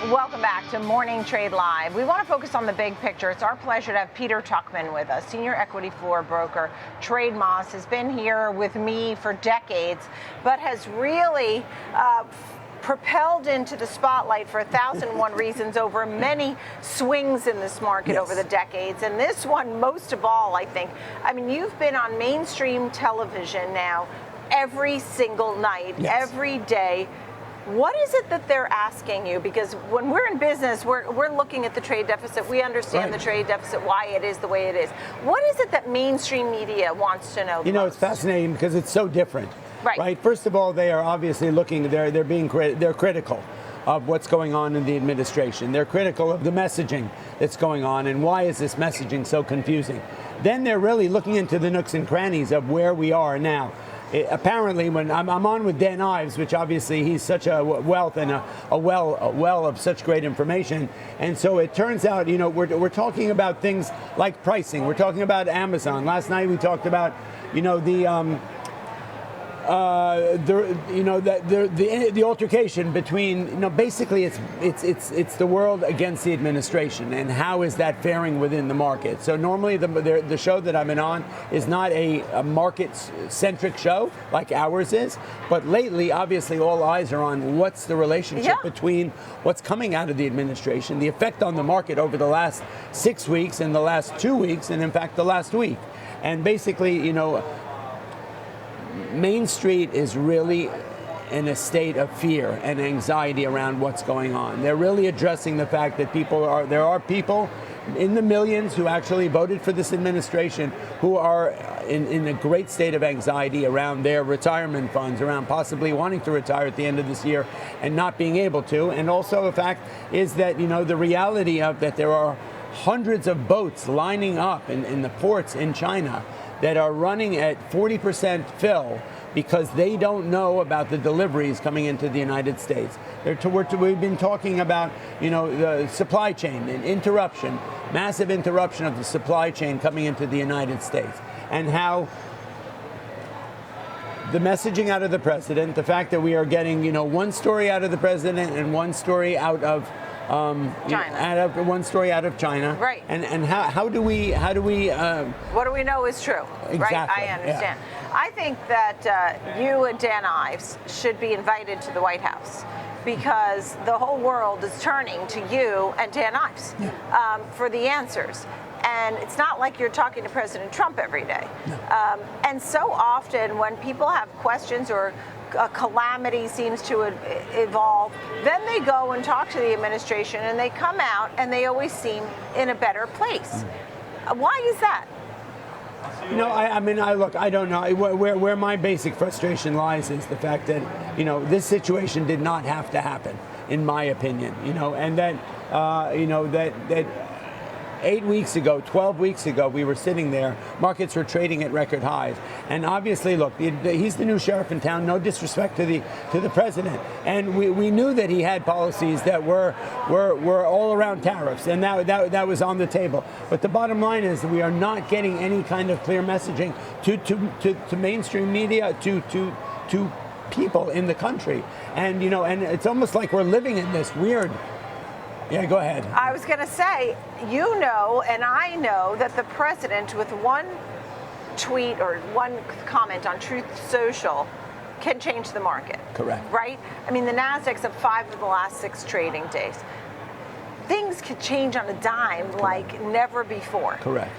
Welcome back to Morning Trade Live. We want to focus on the big picture. It's our pleasure to have Peter Tuchman with us, senior equity floor broker. Trade Moss has been here with me for decades, but has really propelled into the spotlight for 1,001 reasons over many swings in this market over the decades. And this one, most of all, I think. I mean, you've been on mainstream television now every single night, every day. What is it that they're asking you? Because when we're in business, we're looking at the trade deficit. We understand the trade deficit, why it is the way it is. What is it that mainstream media wants to know? You know, it's fascinating because it's so different. Right. First of all, they are obviously looking. They're critical of what's going on in the administration. They're critical of the messaging that's going on, and why is this messaging so confusing? Then they're really looking into the nooks and crannies of where we are now. Apparently, when I'm on with Dan Ives, which obviously he's such a wealth and a well of such great information, and so it turns out, you know, we're talking about things like pricing. We're talking about Amazon. Last night we talked about, you know, the altercation between, you know, basically it's the world against the administration, and how is that faring within the market. So normally the show that I've been on is not a market-centric show like ours is, but lately obviously all eyes are on what's the relationship between what's coming out of the administration, the effect on the market over the last 6 weeks and the last 2 weeks, and in fact the last week. And basically, you know, Main Street is really in a state of fear and anxiety around what's going on. They're really addressing the fact that there are people in the millions who actually voted for this administration who are in a great state of anxiety around their retirement funds, around possibly wanting to retire at the end of this year and not being able to. And also the fact is that, you know, the reality of that there are hundreds of boats lining up in the ports in China that are running at 40% fill because they don't know about the deliveries coming into the United States. We've been talking about, you know, the supply chain and interruption, massive interruption of the supply chain coming into the United States, and how the messaging out of the president, the fact that we are getting, you know, one story out of the president and one story out of China. One story out of China. Right. And how do we what do we know is true? Exactly. Right. I understand. Yeah. I think that you and Dan Ives should be invited to the White House, because the whole world is turning to you and Dan Ives for the answers. And it's not like you're talking to President Trump every day. No. And so often when people have questions or a calamity seems to evolve, then they go and talk to the administration, and they come out and they always seem in a better place. Why is that? You know, I don't know. Where my basic frustration lies is the fact that, you know, this situation did not have to happen, in my opinion. You know, and that, that 8 weeks ago, 12 weeks ago, we were sitting there, markets were trading at record highs. And obviously, look, he's the new sheriff in town, no disrespect to the president. And we knew that he had policies that were all around tariffs, and that was on the table. But the bottom line is that we are not getting any kind of clear messaging to mainstream media, to people in the country. And, you know, and it's almost like we're living in this weird. Yeah, go ahead. I was going to say, you know, and I know that the president, with one tweet or one comment on Truth Social, can change the market. Correct. Right? I mean, the Nasdaq's up 5 of the last 6 trading days. Things could change on a dime like never before. Correct.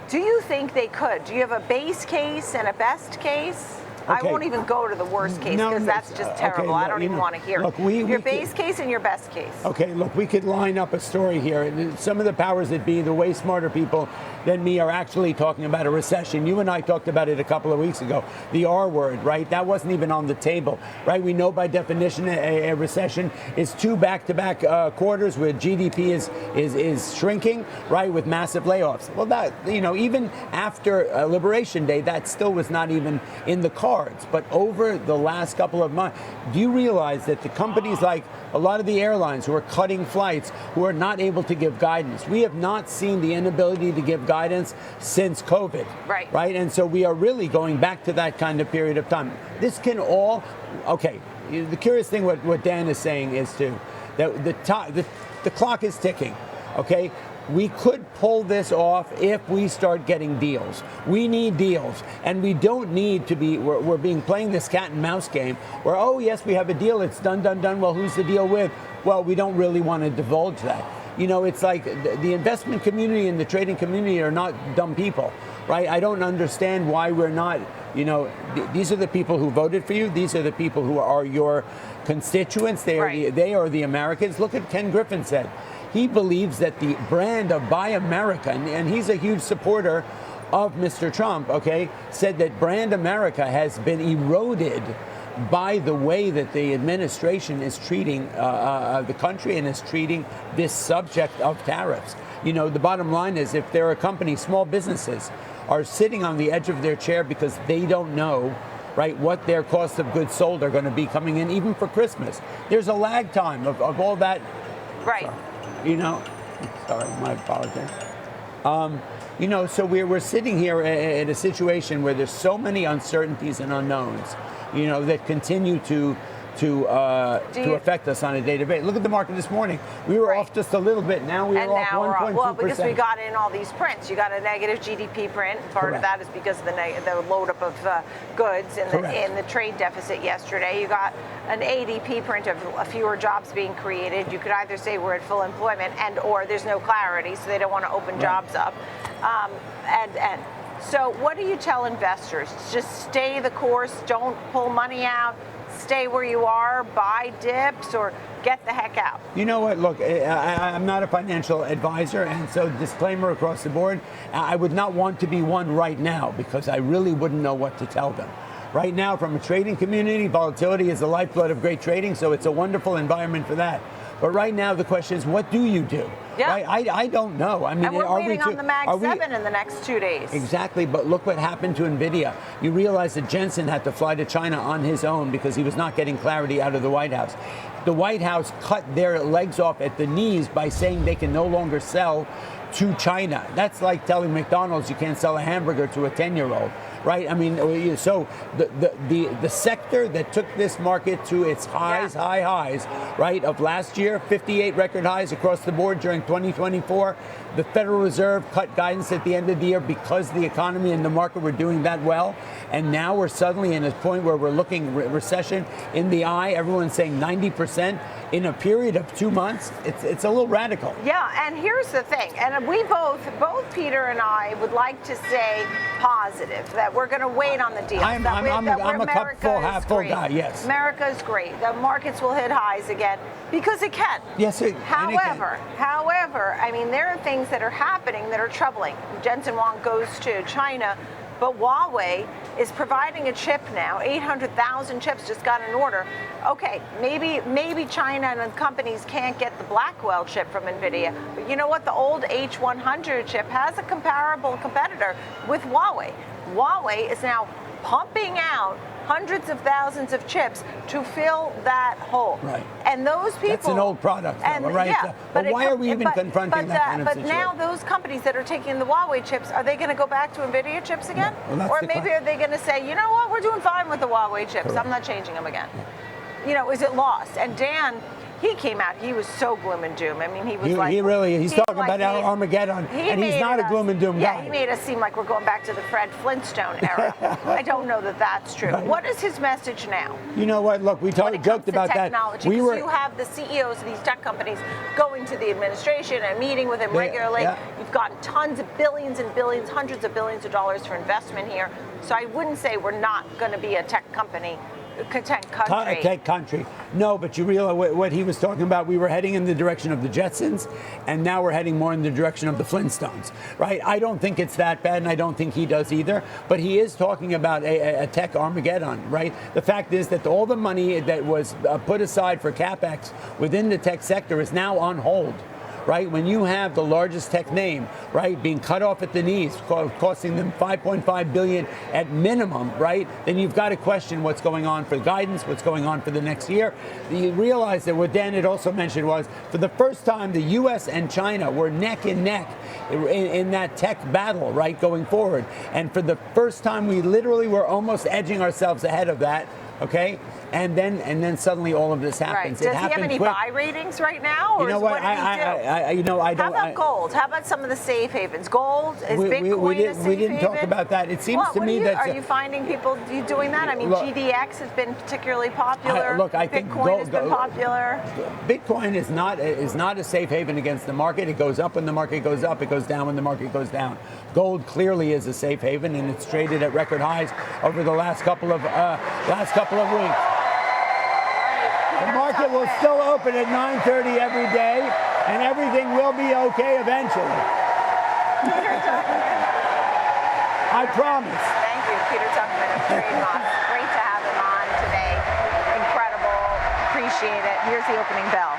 Do you think they could? Do you have a base case and a best case? Okay. I won't even go to the worst case, because that's just terrible. I don't even want to hear it. Your base case and your best case. Okay, look, we could line up a story here. Some of the powers that be, the way smarter people than me, are actually talking about a recession. You and I talked about it a couple of weeks ago. The R word, right? That wasn't even on the table, right? We know by definition a recession is 2 back-to-back quarters where GDP is shrinking, right, with massive layoffs. Well, that, you know, even after Liberation Day, that still was not even in the cards. But over the last couple of months, do you realize that the companies, like a lot of the airlines who are cutting flights, who are not able to give guidance? We have not seen the inability to give guidance since COVID. Right. And so we are really going back to that kind of period of time. This can all, okay, the curious thing what Dan is saying is The clock is ticking, okay? We could pull this off if we start getting deals. We need deals, and we don't need to be, we're playing this cat and mouse game where, oh yes, we have a deal, it's done. Well, who's the deal with? Well, we don't really want to divulge that. You know, it's like the investment community and the trading community are not dumb people, right? I don't understand why we're not, you know, these are the people who voted for you. These are the people who are your constituents. They are the Americans. Look at Ken Griffin said. He believes that the brand of Buy America, and he's a huge supporter of Mr. Trump, okay, said that brand America has been eroded by the way that the administration is treating the country and is treating this subject of tariffs. You know, the bottom line is if there are companies, small businesses, are sitting on the edge of their chair because they don't know, right, what their cost of goods sold are going to be coming in, even for Christmas. There's a lag time of all that. Right. Sorry. You know, sorry, my apologies. You know, so we're sitting here in a situation where there's so many uncertainties and unknowns, you know, that continue to affect us on a day-to-day basis. Look at the market this morning. We were off just a little bit. Now we are off 1.2%. Well, because we got in all these prints. You got a negative GDP print. Part of that is because of the load up of goods in the trade deficit yesterday. You got an ADP print of fewer jobs being created. You could either say we're at full employment or there's no clarity, so they don't want to open jobs up. So what do you tell investors? Just stay the course, don't pull money out, stay where you are, buy dips, or get the heck out? You know what, look, I'm not a financial advisor, and so disclaimer across the board, I would not want to be one right now because I really wouldn't know what to tell them. Right now, from a trading community, volatility is the lifeblood of great trading, so it's a wonderful environment for that. But right now, the question is, what do you do? Yeah. Right? I don't know. I mean, and we're waiting on the Mag 7 in the next 2 days. Exactly, but look what happened to Nvidia. You realize that Jensen had to fly to China on his own because he was not getting clarity out of the White House. The White House cut their legs off at the knees by saying they can no longer sell to China. That's like telling McDonald's you can't sell a hamburger to a 10-year-old. Right? I mean, so the sector that took this market to its high highs, right, of last year, 58 record highs across the board during 2024. The Federal Reserve cut guidance at the end of the year because the economy and the market were doing that well. And now we're suddenly in a point where we're looking recession in the eye. Everyone's saying 90% in a period of 2 months. It's a little radical. Yeah, and here's the thing. And we both Peter and I would like to stay positive, that we're going to wait on the deal. I'm a cup full, half full guy, yes. America's great. The markets will hit highs again because it can. Yes, However, I mean, there are things that are happening that are troubling. Jensen Huang goes to China, but Huawei is providing a chip now. 800,000 chips just got an order. Okay, maybe China and companies can't get the Blackwell chip from Nvidia, but you know what? The old H100 chip has a comparable competitor with Huawei. Huawei is now pumping out hundreds of thousands of chips to fill that hole. Right. And those people... That's an old product, though, right? Yeah, but why are we even confronting that kind of situation? But now those companies that are taking the Huawei chips, are they going to go back to Nvidia chips again? Well, or maybe are they going to say, you know what, we're doing fine with the Huawei chips. Correct. I'm not changing them again. Yeah. You know, is it lost? And Dan, he came out, he was so gloom and doom. I mean, he was he's talking about Armageddon, and he's not a gloom and doom guy. Yeah, he made us seem like we're going back to the Fred Flintstone era. I don't know that that's true. Right. What is his message now? You know what, look, we joked about technology, that. You have the CEOs of these tech companies going to the administration and meeting with him regularly. Yeah. You've gotten tons of billions and billions, hundreds of billions of dollars for investment here. So I wouldn't say we're not going to be a tech company. Tech country. No, but you realize what he was talking about. We were heading in the direction of the Jetsons, and now we're heading more in the direction of the Flintstones, right? I don't think it's that bad, and I don't think he does either. But he is talking about a tech Armageddon, right? The fact is that all the money that was put aside for CapEx within the tech sector is now on hold. Right? When you have the largest tech name, right, being cut off at the knees, costing them $5.5 billion at minimum, right, then you've got to question what's going on for guidance, what's going on for the next year. You realize that what Dan had also mentioned was, for the first time, the U.S. and China were neck and neck in that tech battle, right, going forward. And for the first time, we literally were almost edging ourselves ahead of that. Okay, and then suddenly all of this Right. happens. Does he have any buy ratings right now? Or You know what? What did he do? I don't. How about gold? How about some of the safe havens? Gold is Bitcoin a safe we didn't haven? talk about that. It seems to me that are you finding people doing that? I mean, look, GDX has been particularly popular. I think Bitcoin has been popular. Bitcoin is not a safe haven against the market. It goes up when the market goes up. It goes down when the market goes down. Gold clearly is a safe haven, and it's traded at record highs over the last couple of weeks. The market will still open at 9:30 every day, and everything will be okay eventually. I promise. Thank you, Peter Tuchman of Trade Moss. Great to have him on today. Incredible. Appreciate it. Here's the opening bell.